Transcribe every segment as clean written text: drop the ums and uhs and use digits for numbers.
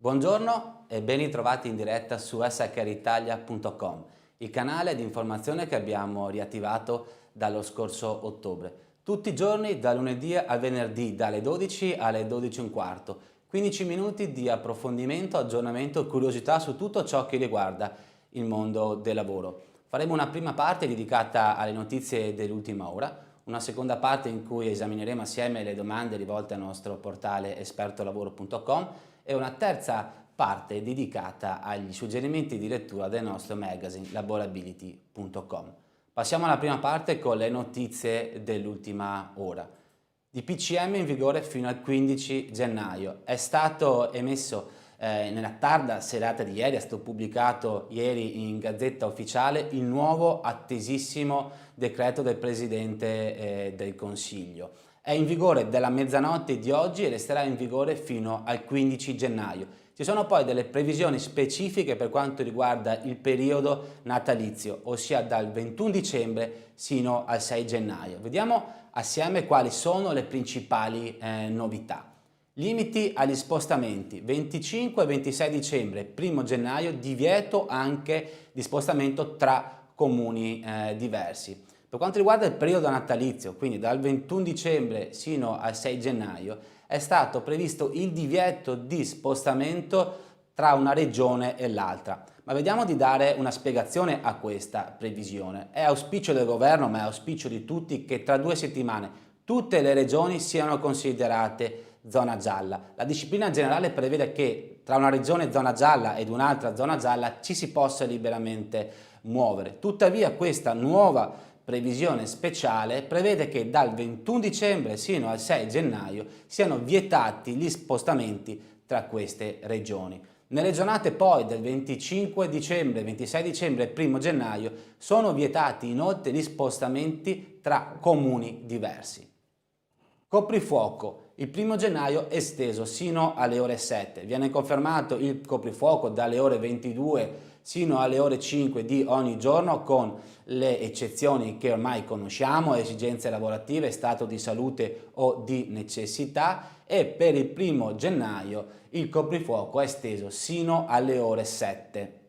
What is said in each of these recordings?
Buongiorno e ben ritrovati in diretta su shritalia.com, il canale di informazione che abbiamo riattivato dallo scorso ottobre. Tutti i giorni, da lunedì al venerdì, dalle 12 alle 12:15, 15 minuti di approfondimento, aggiornamento e curiosità su tutto ciò che riguarda il mondo del lavoro. Faremo una prima parte dedicata alle notizie dell'ultima ora, una seconda parte in cui esamineremo assieme le domande rivolte al nostro portale espertolavoro.com e una terza parte dedicata agli suggerimenti di lettura del nostro magazine laborability.com. Passiamo alla prima parte con le notizie dell'ultima ora. DPCM in vigore fino al 15 gennaio. È stato emesso nella tarda serata di ieri, è stato pubblicato ieri in Gazzetta Ufficiale il nuovo attesissimo decreto del Presidente del Consiglio. È in vigore dalla mezzanotte di oggi e resterà in vigore fino al 15 gennaio. Ci sono poi delle previsioni specifiche per quanto riguarda il periodo natalizio, ossia dal 21 dicembre sino al 6 gennaio. Vediamo assieme quali sono le principali novità. Limiti agli spostamenti 25 e 26 dicembre, 1 gennaio, divieto anche di spostamento tra comuni diversi. Per quanto riguarda il periodo natalizio, quindi dal 21 dicembre sino al 6 gennaio, è stato previsto il divieto di spostamento tra una regione e l'altra. Ma vediamo di dare una spiegazione a questa previsione. È auspicio del governo, ma è auspicio di tutti, che tra 2 settimane tutte le regioni siano considerate zona gialla. La disciplina generale prevede che tra una regione zona gialla ed un'altra zona gialla ci si possa liberamente muovere. Tuttavia questa nuova previsione speciale prevede che dal 21 dicembre sino al 6 gennaio siano vietati gli spostamenti tra queste regioni. Nelle giornate poi del 25 dicembre, 26 dicembre e 1 gennaio sono vietati inoltre gli spostamenti tra comuni diversi. Coprifuoco. Il 1 gennaio esteso sino alle ore 7. Viene confermato il coprifuoco dalle ore 22 sino alle ore 5 di ogni giorno, con le eccezioni che ormai conosciamo: esigenze lavorative, stato di salute o di necessità, e per il 1 gennaio il coprifuoco è esteso sino alle ore 7.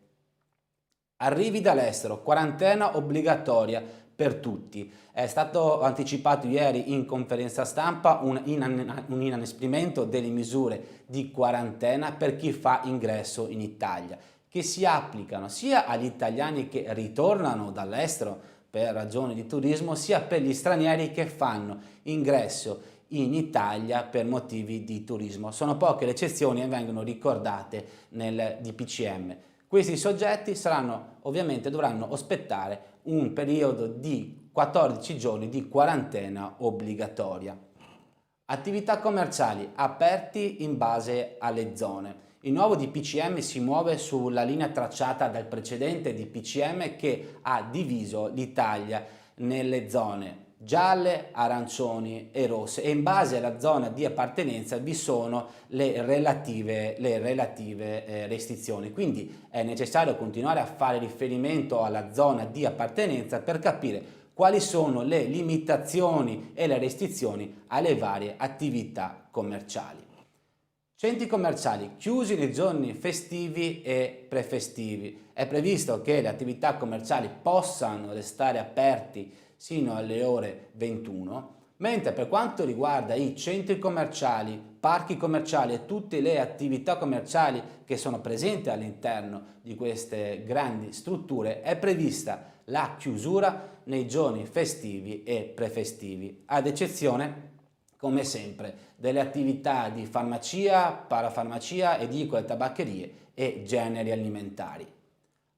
Arrivi dall'estero, quarantena obbligatoria per tutti. È stato anticipato ieri in conferenza stampa un inasprimento delle misure di quarantena per chi fa ingresso in Italia, che si applicano sia agli italiani che ritornano dall'estero per ragioni di turismo, sia per gli stranieri che fanno ingresso in Italia per motivi di turismo. Sono poche le eccezioni e vengono ricordate nel DPCM. Questi soggetti dovranno aspettare un periodo di 14 giorni di quarantena obbligatoria. Attività commerciali aperti in base alle zone. Il nuovo DPCM si muove sulla linea tracciata dal precedente DPCM, che ha diviso l'Italia nelle zone gialle, arancioni e rosse, e in base alla zona di appartenenza vi sono le relative restrizioni. Quindi è necessario continuare a fare riferimento alla zona di appartenenza per capire quali sono le limitazioni e le restrizioni alle varie attività commerciali. Centri commerciali chiusi nei giorni festivi e prefestivi. È previsto che le attività commerciali possano restare aperti sino alle ore 21, mentre per quanto riguarda i centri commerciali, parchi commerciali e tutte le attività commerciali che sono presenti all'interno di queste grandi strutture, è prevista la chiusura nei giorni festivi e prefestivi, ad eccezione, come sempre, delle attività di farmacia, parafarmacia, edicole, tabaccherie e generi alimentari.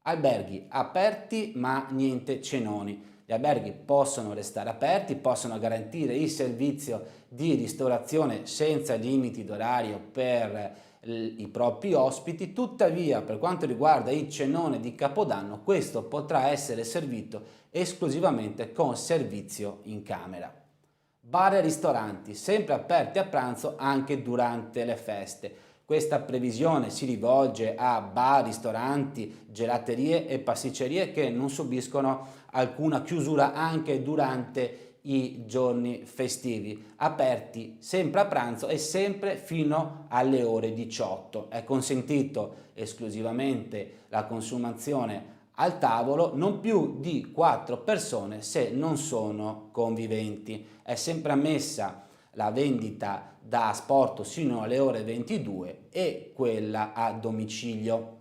Alberghi aperti ma niente cenoni. Gli alberghi possono restare aperti, possono garantire il servizio di ristorazione senza limiti d'orario per i propri ospiti. Tuttavia, per quanto riguarda il cenone di Capodanno, questo potrà essere servito esclusivamente con servizio in camera. Bar e ristoranti sempre aperti a pranzo anche durante le feste. Questa previsione si rivolge a bar, ristoranti, gelaterie e pasticcerie che non subiscono alcuna chiusura anche durante i giorni festivi, aperti sempre a pranzo e sempre fino alle ore 18. È consentito esclusivamente la consumazione al tavolo, non più di 4 persone se non sono conviventi. È sempre ammessa la vendita da asporto sino alle ore 22 e quella a domicilio.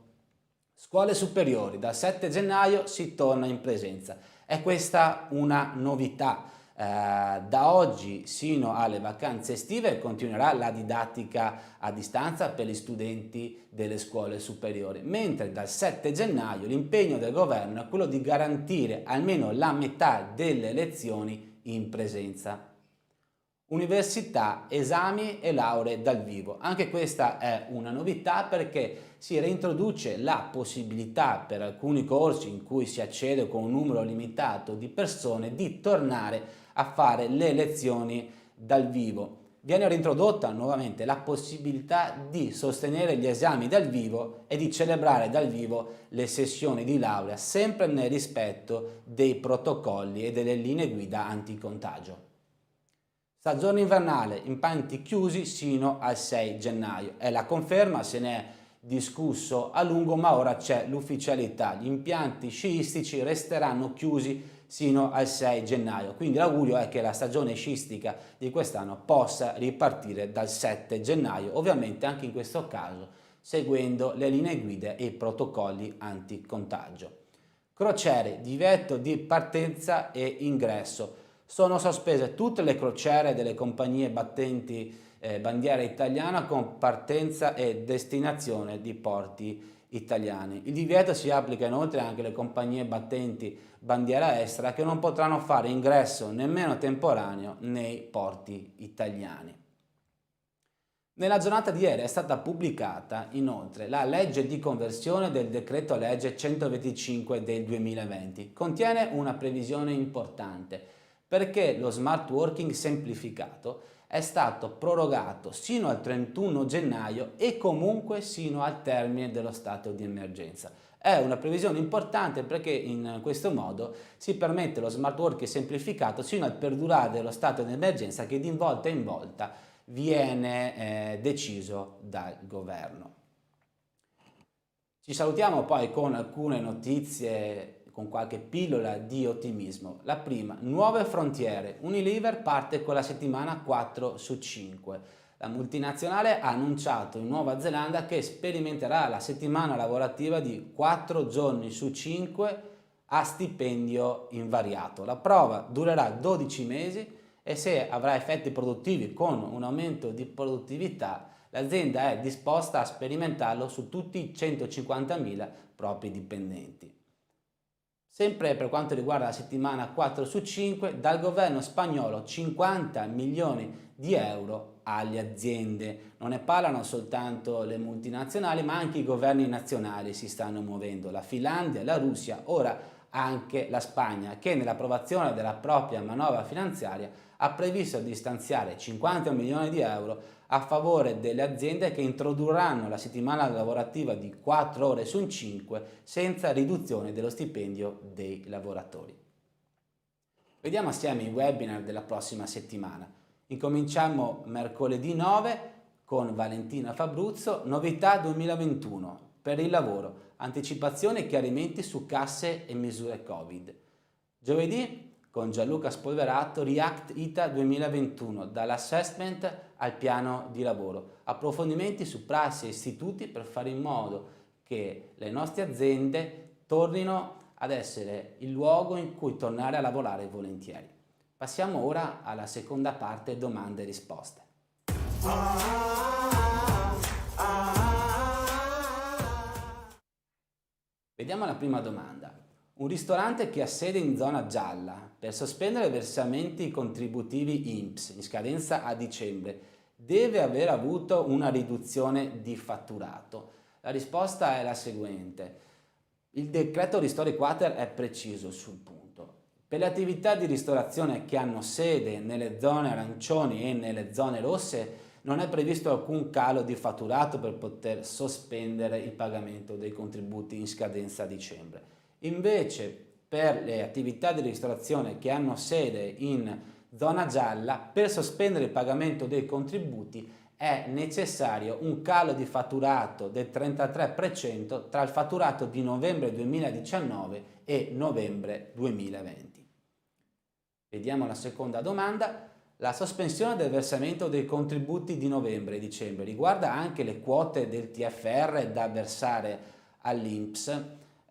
Scuole superiori, dal 7 gennaio si torna in presenza. È questa una novità. Da oggi sino alle vacanze estive continuerà la didattica a distanza per gli studenti delle scuole superiori, mentre dal 7 gennaio l'impegno del governo è quello di garantire almeno la metà delle lezioni in presenza. Università, esami e lauree dal vivo. Anche questa è una novità perché si reintroduce la possibilità per alcuni corsi in cui si accede con un numero limitato di persone di tornare a fare le lezioni dal vivo. Viene reintrodotta nuovamente la possibilità di sostenere gli esami dal vivo e di celebrare dal vivo le sessioni di laurea, sempre nel rispetto dei protocolli e delle linee guida anticontagio. Stagione invernale, impianti chiusi sino al 6 gennaio. È la conferma, se ne è discusso a lungo, ma ora c'è l'ufficialità. Gli impianti sciistici resteranno chiusi sino al 6 gennaio. Quindi l'augurio è che la stagione sciistica di quest'anno possa ripartire dal 7 gennaio, ovviamente anche in questo caso seguendo le linee guida e i protocolli anticontagio. Crociere, divieto di partenza e ingresso. Sono sospese tutte le crociere delle compagnie battenti bandiera italiana con partenza e destinazione di porti italiani. Il divieto si applica inoltre anche alle compagnie battenti bandiera estera che non potranno fare ingresso nemmeno temporaneo nei porti italiani. Nella giornata di ieri è stata pubblicata inoltre la legge di conversione del decreto legge 125 del 2020. Contiene una previsione importante perché lo smart working semplificato è stato prorogato sino al 31 gennaio e comunque sino al termine dello stato di emergenza. È una previsione importante perché in questo modo si permette lo smart working semplificato sino al perdurare dello stato di emergenza che di volta in volta viene deciso dal governo. Ci salutiamo poi con alcune notizie, con qualche pillola di ottimismo. La prima, nuove frontiere. Unilever parte con la settimana 4 su 5. La multinazionale ha annunciato in Nuova Zelanda che sperimenterà la settimana lavorativa di 4 giorni su 5 a stipendio invariato. La prova durerà 12 mesi e se avrà effetti produttivi con un aumento di produttività, l'azienda è disposta a sperimentarlo su tutti i 150.000 propri dipendenti. Sempre per quanto riguarda la settimana 4 su 5, dal governo spagnolo 50 milioni di euro alle aziende. Non ne parlano soltanto le multinazionali, ma anche i governi nazionali si stanno muovendo. La Finlandia, la Russia, ora anche la Spagna, che nell'approvazione della propria manovra finanziaria ha previsto di stanziare 50 milioni di euro a favore delle aziende che introdurranno la settimana lavorativa di 4 ore su 5 senza riduzione dello stipendio dei lavoratori. Vediamo assieme i webinar della prossima settimana. Incominciamo mercoledì 9 con Valentina Fabruzzo, novità 2021 per il lavoro, anticipazione e chiarimenti su casse e misure Covid. Giovedì con Gianluca Spolverato, React ITA 2021, dall'assessment al piano di lavoro, approfondimenti su prassi e istituti per fare in modo che le nostre aziende tornino ad essere il luogo in cui tornare a lavorare volentieri. Passiamo ora alla seconda parte, domande e risposte. Vediamo la prima domanda. Un ristorante che ha sede in zona gialla, per sospendere versamenti contributivi INPS in scadenza a dicembre, deve aver avuto una riduzione di fatturato? La risposta è la seguente. Il decreto Ristori Quater è preciso sul punto. Per le attività di ristorazione che hanno sede nelle zone arancioni e nelle zone rosse non è previsto alcun calo di fatturato per poter sospendere il pagamento dei contributi in scadenza a dicembre. Invece, per le attività di ristorazione che hanno sede in zona gialla, per sospendere il pagamento dei contributi è necessario un calo di fatturato del 33% tra il fatturato di novembre 2019 e novembre 2020. Vediamo la seconda domanda. La sospensione del versamento dei contributi di novembre e dicembre riguarda anche le quote del TFR da versare all'INPS.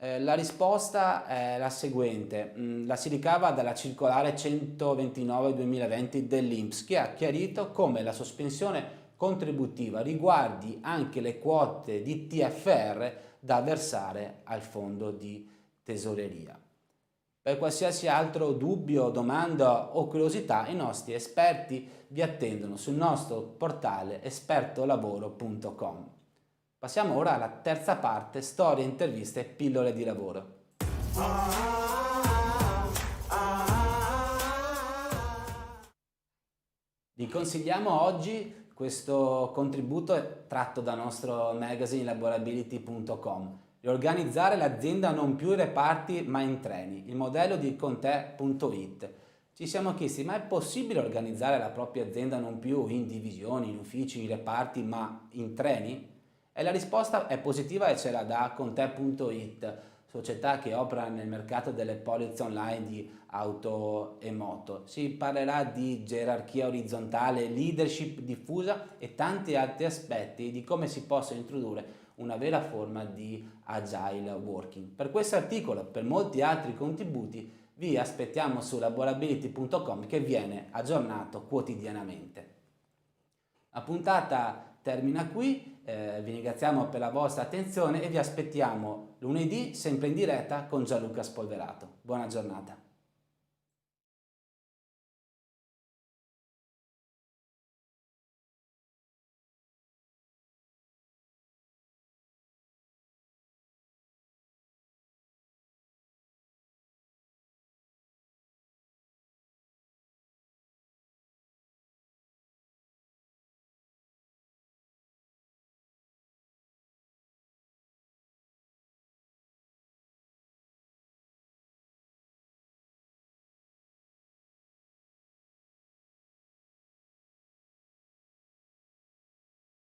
La risposta è la seguente, la si ricava dalla circolare 129/2020 dell'INPS, che ha chiarito come la sospensione contributiva riguardi anche le quote di TFR da versare al fondo di tesoreria. Per qualsiasi altro dubbio, domanda o curiosità, i nostri esperti vi attendono sul nostro portale espertolavoro.com. Passiamo ora alla terza parte, storie, interviste e pillole di lavoro. Vi consigliamo oggi questo contributo tratto dal nostro magazine laborability.com. Riorganizzare l'azienda non più in reparti ma in treni, il modello di Contè.it. Ci siamo chiesti, ma è possibile organizzare la propria azienda non più in divisioni, in uffici, in reparti ma in treni? E la risposta è positiva e ce la dà Contè.it, società che opera nel mercato delle polizze online di auto e moto. Si parlerà di gerarchia orizzontale, leadership diffusa e tanti altri aspetti di come si possa introdurre una vera forma di agile working. Per questo articolo e per molti altri contributi vi aspettiamo su laborability.com, che viene aggiornato quotidianamente. La puntata termina qui, vi ringraziamo per la vostra attenzione e vi aspettiamo lunedì sempre in diretta con Gianluca Spolverato. Buona giornata.